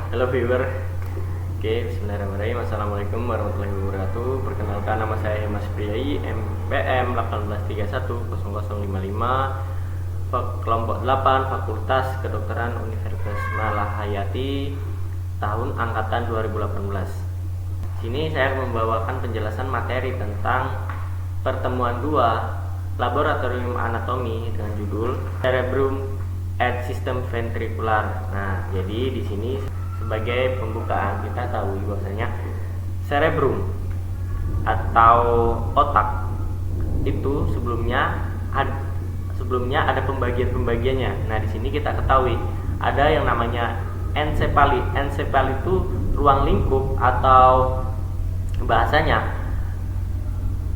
Halo viewer. Oke, bismillahirrahmanirrahim. Assalamualaikum warahmatullahi wabarakatuh. Perkenalkan, nama saya Mas Priai, MPM 18310055, kelompok 8, Fakultas Kedokteran Universitas Malahayati, tahun angkatan 2018. Sini saya membawakan penjelasan materi tentang pertemuan 2 laboratorium anatomi dengan judul Cerebrum and System Ventricular. Nah, jadi di sini sebagai pembukaan kita tahu bahwasanya cerebrum atau otak itu sebelumnya ada pembagian-pembagiannya. Nah, di sini kita ketahui ada yang namanya ensefali. Ensefali itu ruang lingkup atau bahasanya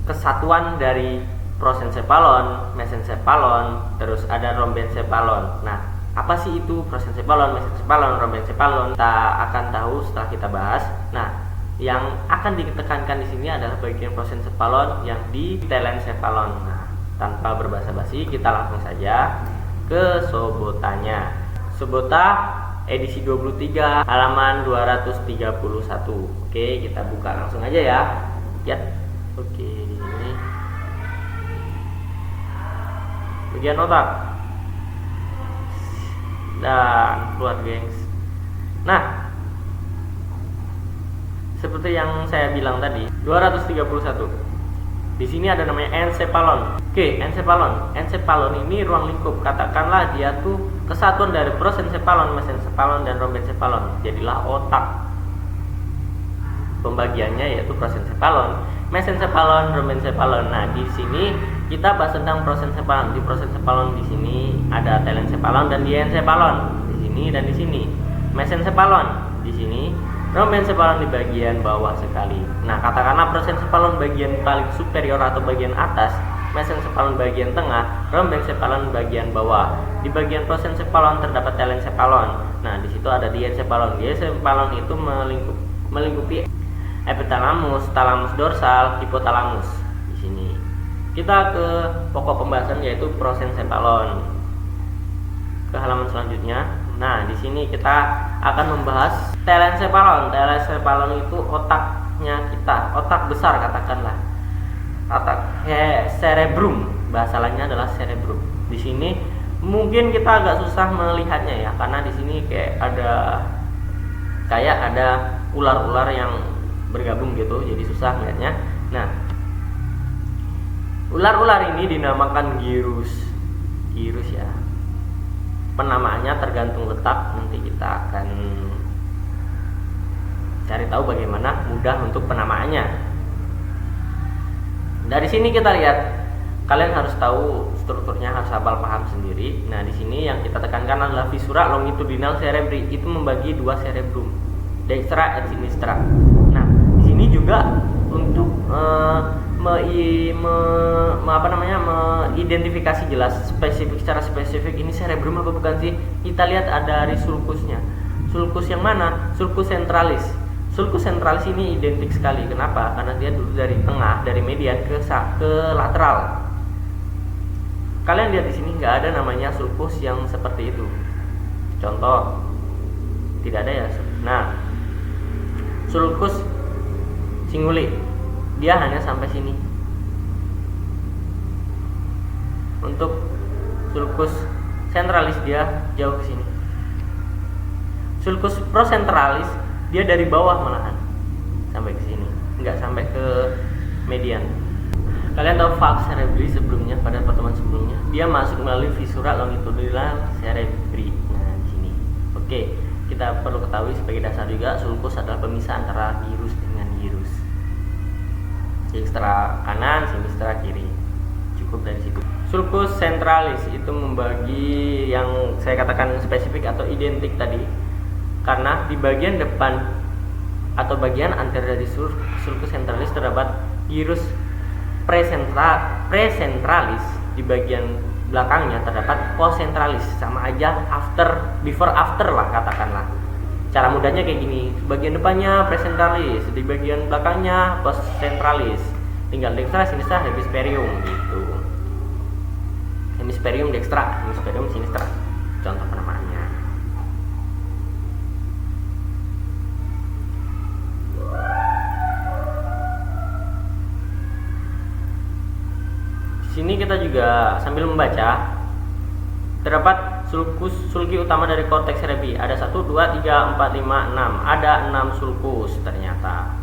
kesatuan dari prosencephalon, mesencephalon, terus ada rhombencephalon. Nah, apa sih itu prosencephalon, mesencephalon, rhombencephalon? Kita akan tahu setelah kita bahas. Nah, yang akan ditekankan di sini adalah bagian prosencephalon yang di telencephalon. Nah, tanpa berbasa-basi kita langsung saja ke sobotanya. Sobota edisi 23 halaman 231. Oke, kita buka langsung aja ya. Oke, di sini bagian otak dan keluar, gengs. Nah, seperti yang saya bilang tadi, 231. Di sini ada namanya encephalon. Oke, encephalon. Encephalon ini ruang lingkup. Katakanlah dia tuh kesatuan dari prosencephalon, mesencephalon, dan rhombencephalon. Jadilah otak. Pembagiannya yaitu prosencephalon, mesencephalon, rhombencephalon. Nah, di sini kita bahas tentang prosencephalon. Di prosencephalon di sini ada telencephalon dan diencephalon. Di sini dan di sini. Mesencephalon di sini, rhombencephalon di bagian bawah sekali. Nah, katakanlah prosencephalon bagian paling superior atau bagian atas, mesencephalon bagian tengah, rhombencephalon bagian bawah. Di bagian prosencephalon terdapat telencephalon. Nah, di situ ada diencephalon. Diencephalon itu melingkupi epitalamus, talamus dorsal, hipotalamus. Di sini kita ke pokok pembahasan yaitu prosencephalon. Ke halaman selanjutnya. Nah, di sini kita akan membahas telencephalon. Telencephalon itu otaknya kita, otak besar katakanlah. Otak cerebrum, bahasa lainnya adalah cerebrum. Di sini mungkin kita agak susah melihatnya ya, karena di sini kayak ada ular-ular yang bergabung gitu, jadi susah melihatnya. Nah, ular-ular ini dinamakan gyrus ya. Penamaannya tergantung letak, nanti kita akan cari tahu bagaimana mudah untuk penamaannya. Dari sini kita lihat, kalian harus tahu strukturnya, harus hafal paham sendiri. Nah, di sini yang kita tekankan adalah visura longitudinal cerebri, itu membagi dua cerebrum, dextra et sinistra. Nah, di sini juga untuk mengidentifikasi jelas secara spesifik ini cerebrum apa bukan sih, kita lihat ada dari sulcusnya. Sulcus yang mana? Sulcus centralis. Sulcus centralis ini identik sekali. Kenapa? Karena dia dulu dari tengah, dari median ke lateral. Kalian lihat di sini nggak ada namanya sulcus yang seperti itu. Contoh, tidak ada ya. Nah, sulcus cinguli dia hanya sampai sini. Untuk sulcus centralis dia jauh ke sini. Sulcus procentralis dia dari bawah malahan sampai ke sini, nggak sampai ke median. Kalian tahu falx cerebri sebelumnya, pada pertemuan sebelumnya dia masuk melalui visura longitudinal cerebri. Nah, di sini. Oke, kita perlu ketahui sebagai dasar juga, sulcus adalah pemisah antara gyrus dengan gyrus. Sinistra kanan, sinistra kiri. Cukup dari situ. Sulcus centralis itu membagi yang saya katakan spesifik atau identik tadi, karena di bagian depan atau bagian anterior dari sulcus centralis terdapat gyrus precentralis. Di bagian belakangnya terdapat postcentralis. Sama aja before after lah katakanlah. Cara mudahnya kayak gini, bagian depannya precentralis, di bagian belakangnya postcentralis. Tinggal dextra, sinistra, hemispherium gitu. Hemispherium dextra, hemispherium sinistra. Contoh penamaannya. sini kita juga sambil membaca, terdapat sulki utama dari korteks cerebri. Ada 1, 2, 3, 4, 5, 6. Ada 6 sulcus ternyata.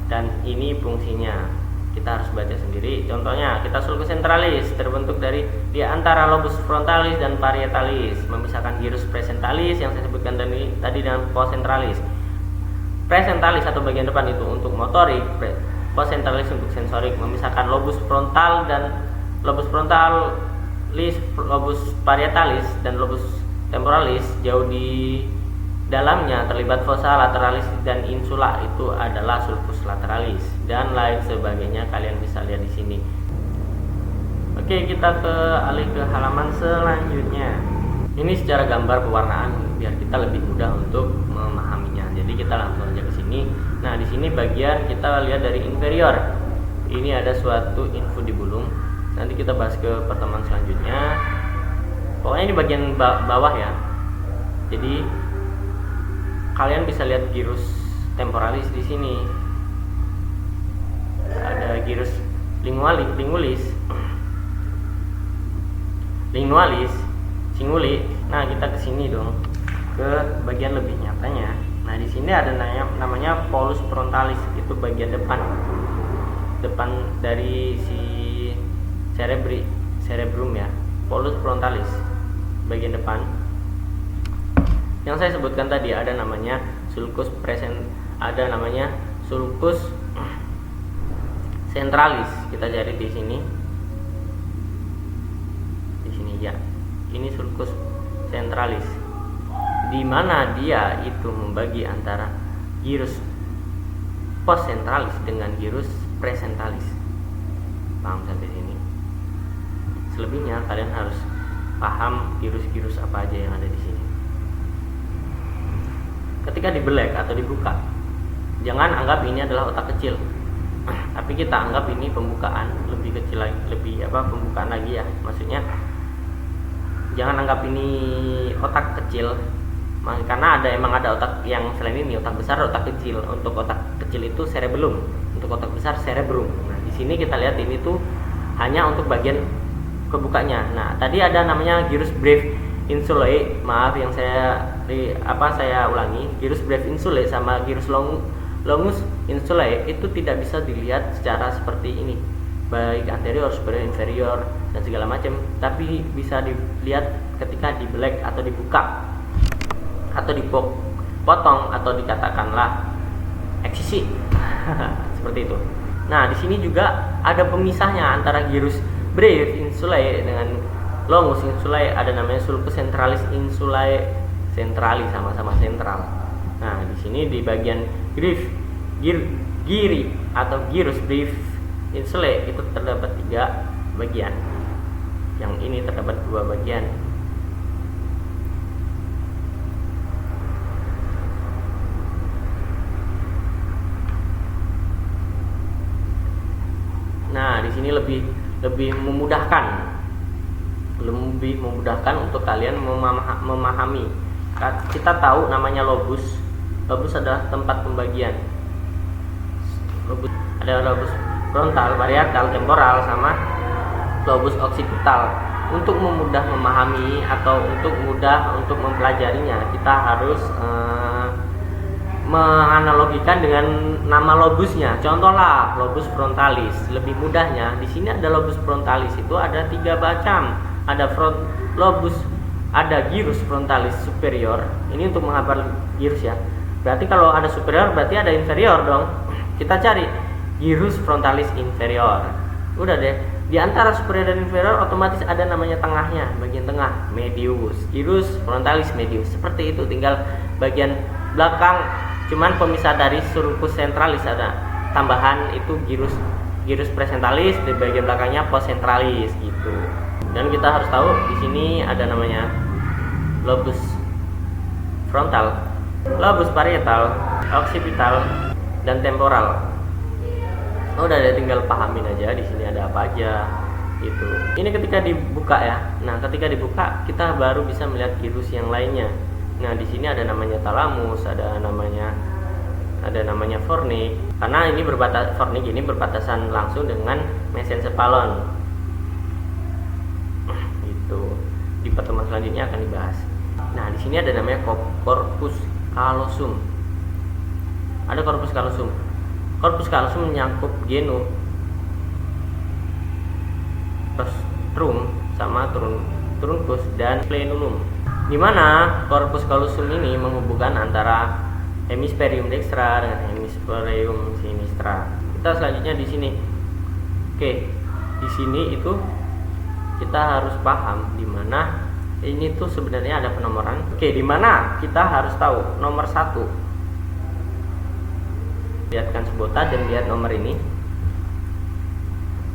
Dan ini fungsinya. Kita harus baca sendiri. Contohnya, kita sulcus centralis terbentuk dari di antara lobus frontalis dan parietalis, memisahkan gyrus presentalis yang saya sebutkan tadi dengan post centralis. Presentalis atau bagian depan itu untuk motorik, post centralis untuk sensorik, memisahkan lobus frontal dan lobus frontalis, lobus parietalis dan lobus temporalis. Jauh di dalamnya terlibat fossa lateralis dan insula, itu adalah sulcus lateralis dan lain sebagainya. Kalian bisa lihat di sini. Oke, kita alih ke halaman selanjutnya. Ini secara gambar pewarnaan biar kita lebih mudah untuk memahaminya. Jadi kita langsung aja ke sini. Nah, di sini bagian kita lihat dari inferior. Ini ada suatu infundibulum. Nanti kita bahas ke pertemuan selanjutnya. Pokoknya ini bagian bawah ya. Jadi kalian bisa lihat gyrus temporalis di sini. Ada gyrus lingualis, singuli. Nah, kita ke sini dong, ke bagian lebih nyatanya. Nah, di sini ada namanya polus frontalis, itu bagian depan dari si cerebrum ya. Polus frontalis bagian depan. Yang saya sebutkan tadi ada namanya sulcus centralis. Kita cari di sini. Di sini ya. Ini sulcus centralis. Di mana dia itu membagi antara gyrus post centralis dengan gyrus presentalis. Paham sampai sini? Selebihnya kalian harus paham gyrus-gyrus apa aja yang ada di sini. Ketika dibelek atau dibuka, jangan anggap ini adalah otak kecil, tapi kita anggap ini pembukaan lebih kecil lagi, pembukaan lagi ya. Maksudnya jangan anggap ini otak kecil, karena emang ada otak yang selain ini, otak besar, otak kecil. Untuk otak kecil itu cerebellum, untuk otak besar cerebrum. Nah, di sini kita lihat ini tuh hanya untuk bagian kebukanya. Nah, tadi ada namanya gyrus breve insulae, maaf yang saya ulangi, gyrus breve insulae sama gyrus longus insulae itu tidak bisa dilihat secara seperti ini, baik anterior, superior, inferior dan segala macam, tapi bisa dilihat ketika dibelek atau dibuka atau dipotong atau dikatakanlah eksisi seperti itu. Nah, di sini juga ada pemisahnya antara gyrus breve insulae dengan longus insulae. Ada namanya sulcus centralis insulae centralis, sama-sama sentral. Nah, di sini di bagian giri atau gyrus breve insulae itu terdapat 3 bagian. Yang ini terdapat 2 bagian. Nah, di sini lebih memudahkan untuk kalian memahami. Kita tahu namanya lobus. Lobus adalah tempat pembagian. Ada lobus frontal, parietal, temporal, sama lobus occipital. Untuk memahami atau untuk mempelajarinya, kita harus menganalogikan dengan nama lobusnya. Contohlah lobus frontalis. Lebih mudahnya, di sini ada lobus frontalis itu ada 3 macam. Ada lobus, ada gyrus frontalis superior. Ini untuk menghafal gyrus ya. Berarti kalau ada superior berarti ada inferior dong. Kita cari gyrus frontalis inferior. Udah deh. Di antara superior dan inferior otomatis ada namanya tengahnya, bagian tengah, medius. Gyrus frontalis medius. Seperti itu, tinggal bagian belakang cuman pemisah dari sulcus centralis ada tambahan itu gyrus presentalis, di bagian belakangnya post centralis gitu. Dan kita harus tahu di sini ada namanya lobus frontal, lobus parietal, occipital, dan temporal. Udah deh, tinggal pahamin aja di sini ada apa aja gitu. Ini ketika dibuka ya. Nah, ketika dibuka kita baru bisa melihat gyrus yang lainnya. Nah, di sini ada namanya talamus, ada namanya fornik. Karena ini fornik ini berbatasan langsung dengan mesencephalon. Tuh, di pertemuan selanjutnya akan dibahas. Nah, di sini ada namanya corpus callosum. Ada corpus callosum. Corpus callosum menyangkut genus, rostrum, sama truncus dan plenulum. Di mana corpus callosum ini menghubungkan antara hemispherium dextra dengan hemispherium sinistra. Kita selanjutnya di sini. Oke, di sini itu kita harus paham di mana ini tuh sebenarnya ada penomoran. Oke, di mana kita harus tahu nomor 1. Lihatkan sebota dan lihat nomor ini.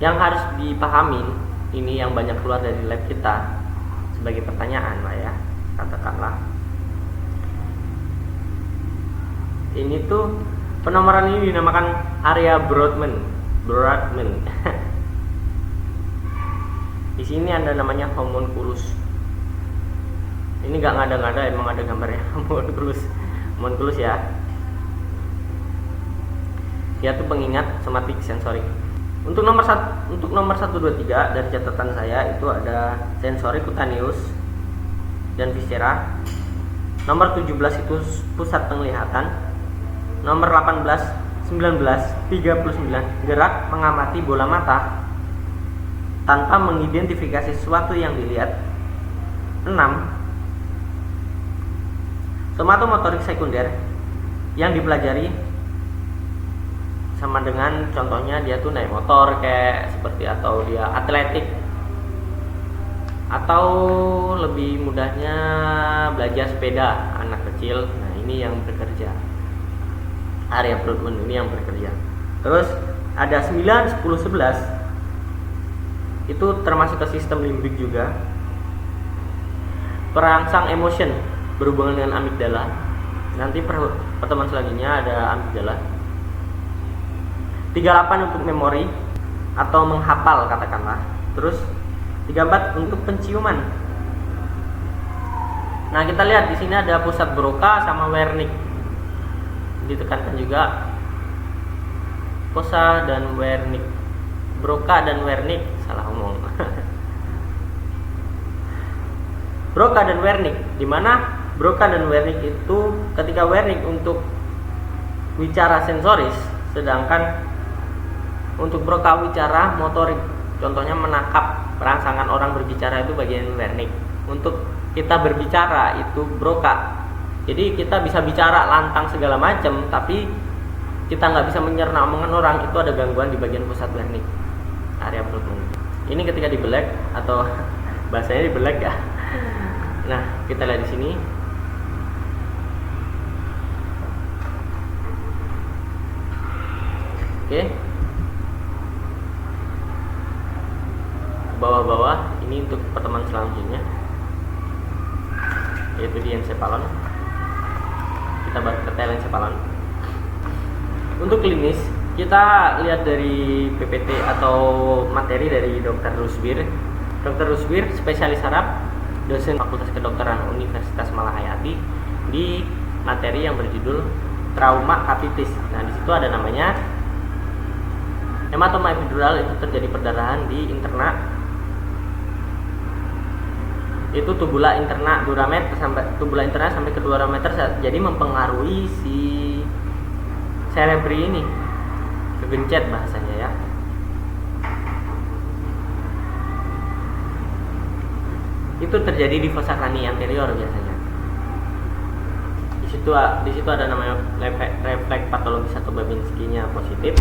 Yang harus dipahami ini yang banyak keluar dari lab kita sebagai pertanyaan lah ya, katakanlah. Ini tuh penomoran ini dinamakan area Brodmann. Di sini ada namanya homunculus. Ini nggak ngada-ngada, emang ada gambarnya homunculus ya. Dia tuh pengingat somatik sensorik. Untuk nomor 1, 2, 3 dari catatan saya itu ada sensori cutaneous dan viscera. Nomor 17 itu pusat penglihatan. Nomor 18, 19, 39 gerak mengamati bola mata tanpa mengidentifikasi sesuatu yang dilihat. 6. Somatomotorik sekunder yang dipelajari sama dengan contohnya dia tuh naik motor kayak seperti, atau dia atletik, atau lebih mudahnya belajar sepeda anak kecil. Nah, ini yang bekerja. Area Brodmann ini yang bekerja. Terus ada 9, 10, 11 itu termasuk ke sistem limbik juga. Perangsang emotion berhubungan dengan amigdala. Nanti pertemuan selanjutnya ada amigdala. 38 untuk memori atau menghafal katakanlah. Terus 34 untuk penciuman. Nah, kita lihat di sini ada pusat Broca sama Wernicke. Ditekankan juga Broca dan Wernicke. Broca dan Wernicke, salah ngomong. Broca dan Wernicke, di mana Broca dan Wernicke itu ketika Wernicke untuk bicara sensoris, sedangkan untuk Broca bicara motorik. Contohnya menangkap perangsangan orang berbicara itu bagian Wernicke. Untuk kita berbicara itu Broca. Jadi kita bisa bicara lantang segala macam, tapi kita nggak bisa menyerna omongan orang, itu ada gangguan di bagian pusat Wernicke, area Brodmann. Ini ketika dibelek atau bahasanya dibelek ya. Nah, kita lihat di sini. Oke. Bawah-bawah ini untuk pertemuan selanjutnya, yaitu di encephalon. Kita baru ke telencephalon. Untuk klinis kita lihat dari PPT atau materi dari Dr. Rusbir. Dr. Rusbir spesialis saraf, dosen Fakultas Kedokteran Universitas Malahayati, di materi yang berjudul trauma capitis. Nah, di situ ada namanya hematoma epidural, itu terjadi perdarahan di interna. Itu tubula interna durameter sampai tubula interna sampai ke durameter, jadi mempengaruhi si cerebri ini, kegencet bahasanya ya. Itu terjadi di fossa crani anterior biasanya. Di situ ada namanya refleks patologis atau Babinski-nya positif.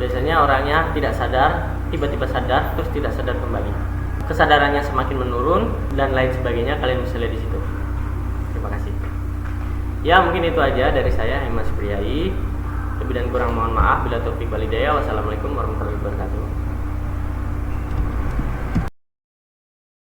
Biasanya orangnya tidak sadar, tiba-tiba sadar, terus tidak sadar kembali. Kesadarannya semakin menurun dan lain sebagainya, kalian bisa lihat di situ. Terima kasih. Ya, mungkin itu aja dari saya, Mas Priai. Lebih dan kurang mohon maaf. Bila taufik wal hidayah. Wassalamualaikum warahmatullahi wabarakatuh.